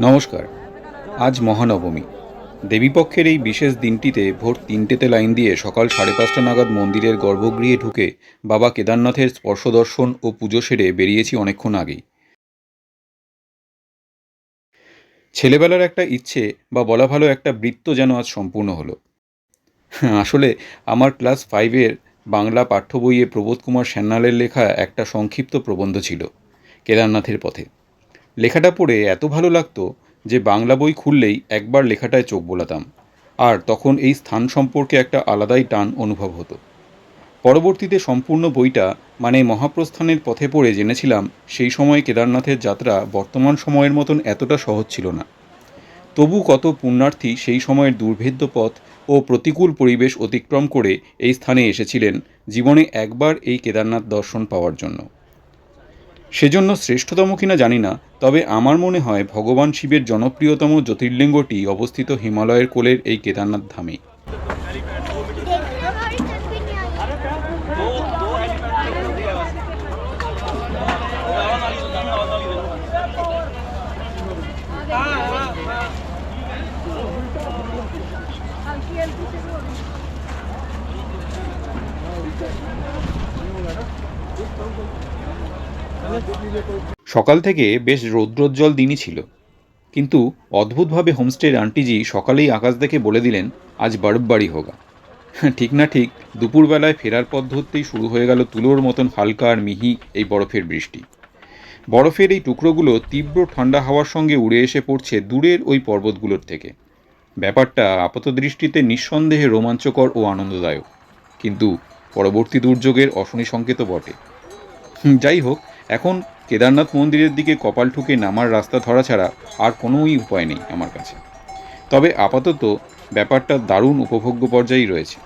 নমস্কার। আজ মহানবমী। দেবীপক্ষের এই বিশেষ দিনটিতে ভোর ৩টেতে লাইন দিয়ে সকাল ৫:৩০ নাগাদ মন্দিরের গর্ভগৃহে ঢুকে বাবা কেদারনাথের স্পর্শদর্শন ও পুজো সেরে বেরিয়েছি অনেকক্ষণ আগেই। ছেলেবেলার একটা ইচ্ছে বা বলা ভালো একটা বৃত্ত যেন আজ সম্পূর্ণ হলো। আসলে আমার ক্লাস 5-এর বাংলা পাঠ্য বইয়ে প্রবোধ কুমার সান্যালের লেখা একটা সংক্ষিপ্ত প্রবন্ধ ছিল কেদারনাথের পথে। লেখাটা পড়ে এত ভালো লাগতো যে বাংলা বই খুললেই একবার লেখাটায় চোখ বোলাতাম। আর তখন এই স্থান সম্পর্কে একটা আলাদাই টান অনুভব হতো। পরবর্তীতে সম্পূর্ণ বইটা মানে মহাপ্রস্থানের পথে পড়ে জেনেছিলাম সেই সময় কেদারনাথের যাত্রা বর্তমান সময়ের মতন এতটা সহজ ছিল না। তবু কত পুণ্যার্থী সেই সময়ের দুর্ভেদ্য পথ ও প্রতিকূল পরিবেশ অতিক্রম করে এই স্থানে এসেছিলেন জীবনে একবার এই কেদারনাথ দর্শন পাওয়ার জন্য। সেজন্য শ্রেষ্ঠতম কিনা জানি না, তবে আমার মনে হয় ভগবান শিবের জনপ্রিয়তম জ্যোতির্লিঙ্গটি অবস্থিত হিমালয়ের কোলের এই কেদারনাথ ধামে। সকাল থেকে বেশ রৌদ্রোজ্জ্বল দিনই ছিল, কিন্তু অদ্ভুতভাবে হোমস্টের আন্টিজি সকালেই আকাশ দেখে বলে দিলেন আজ বরফবারি হোগা। ঠিক না ঠিক দুপুরবেলায় ফেরার পথ ধরতেই শুরু হয়ে গেল তুলোর মতন হালকা আর মিহি এই বরফের বৃষ্টি। বরফের এই টুকরোগুলো তীব্র ঠান্ডা হাওয়ার সঙ্গে উড়ে এসে পড়ছে দূরের ওই পর্বতগুলোর থেকে। ব্যাপারটা আপাতদৃষ্টিতে নিঃসন্দেহে রোমাঞ্চকর ও আনন্দদায়ক, কিন্তু পরবর্তী দুর্যোগের অশনি সংকেতও বটে। যাই হোক, এখন কেদারনাথ মন্দিরের দিকে কপাল ঠুকে নামার রাস্তা ধরা ছাড়া আর কোনোই উপায় নেই আমার কাছে। তবে আপাতত ব্যাপারটা দারুণ উপভোগ্য পর্যায়েই রয়েছে।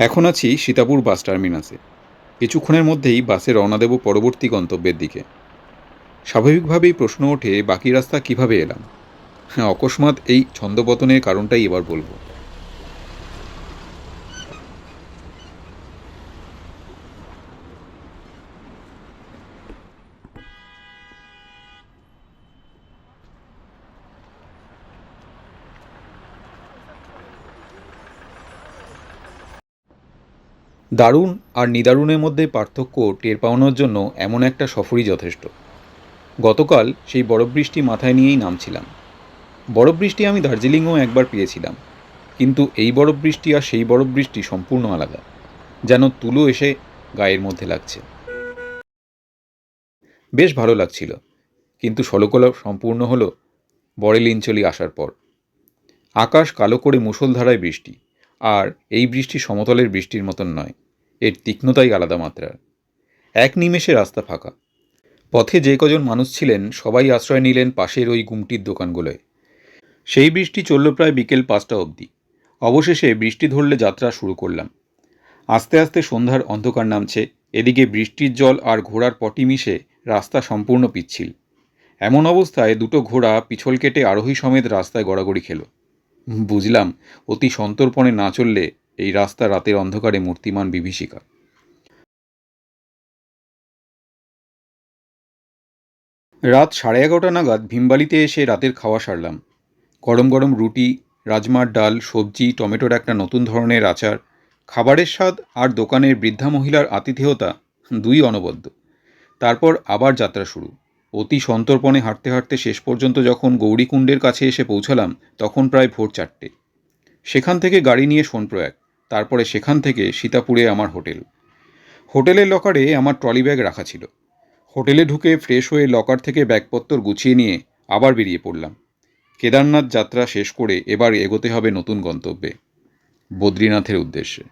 এখন আছি সীতাপুর বাস টার্মিনাসে। কিছুক্ষণের মধ্যেই বাসে রওনা দেব পরবর্তী গন্তব্যের দিকে। স্বাভাবিকভাবেই প্রশ্ন ওঠে বাকি রাস্তা কিভাবে এলাম। হ্যাঁ, অকস্মাৎ এই ছন্দপতনের কারণটাই এবার বলবো। দারুণ আর নিদারুণের মধ্যে পার্থক্য টের পাওয়ানোর জন্য এমন একটা সফরই যথেষ্ট। গতকাল সেই বরফ বৃষ্টি মাথায় নিয়েই নামছিলাম। বরফ বৃষ্টি আমি দার্জিলিংয়েও একবার পেয়েছিলাম, কিন্তু এই বরফ বৃষ্টি আর সেই বরফ বৃষ্টি সম্পূর্ণ আলাদা, যেন তুলো এসে গায়ের মধ্যে লাগছে। বেশ ভালো লাগছিল, কিন্তু শলকলা সম্পূর্ণ হলো বরেলিঞ্চলি আসার পর। আকাশ কালো করে মুষলধারায় বৃষ্টি, আর এই বৃষ্টি সমতলের বৃষ্টির মতন নয়, এর তীক্ষ্ণতাই আলাদা মাত্রার। এক নিমেষে রাস্তা ফাঁকা। পথে যে কজন মানুষ ছিলেন সবাই আশ্রয় নিলেন পাশের ওই গুমটির দোকানগুলোয়। সেই বৃষ্টি চলল প্রায় বিকেল 5টা অবধি। অবশেষে বৃষ্টি ধরলে যাত্রা শুরু করলাম। আস্তে আস্তে সন্ধ্যার অন্ধকার নামছে। এদিকে বৃষ্টির জল আর ঘোড়ার পটি মিশে রাস্তা সম্পূর্ণ পিচ্ছিল। এমন অবস্থায় দুটো ঘোড়া পিছল কেটে আরোহী সমেত রাস্তায় গড়াগড়ি খেল। বুঝলাম অতি সন্তর্পণে না চললে এই রাস্তা রাতের অন্ধকারে মূর্তিমান বিভীষিকা। রাত 11:30 নাগাদ ভীমবালিতে এসে রাতের খাওয়া সারলাম। গরম গরম রুটি, রাজমার ডাল, সবজি, টমেটোর একটা নতুন ধরনের আচার, খাবারের স্বাদ আর দোকানের বৃদ্ধা মহিলার আতিথেয়তা, দুই অনবদ্য। তারপর আবার যাত্রা শুরু। অতি সন্তর্পণে হাঁটতে হাঁটতে শেষ পর্যন্ত যখন গৌরীকুণ্ডের কাছে এসে পৌঁছালাম তখন প্রায় ভোর 4টে। সেখান থেকে গাড়ি নিয়ে সোনপ্রয়াগ, তারপরে সেখান থেকে সীতাপুরে আমার হোটেল। হোটেলের লকারে আমার ট্রলি ব্যাগ রাখা ছিল। হোটেলে ঢুকে ফ্রেশ হয়ে লকার থেকে ব্যাগপত্র গুছিয়ে নিয়ে আবার বেরিয়ে পড়লাম। কেদারনাথ যাত্রা শেষ করে এবার এগোতে হবে নতুন গন্তব্যে, বদ্রীনাথের উদ্দেশ্যে।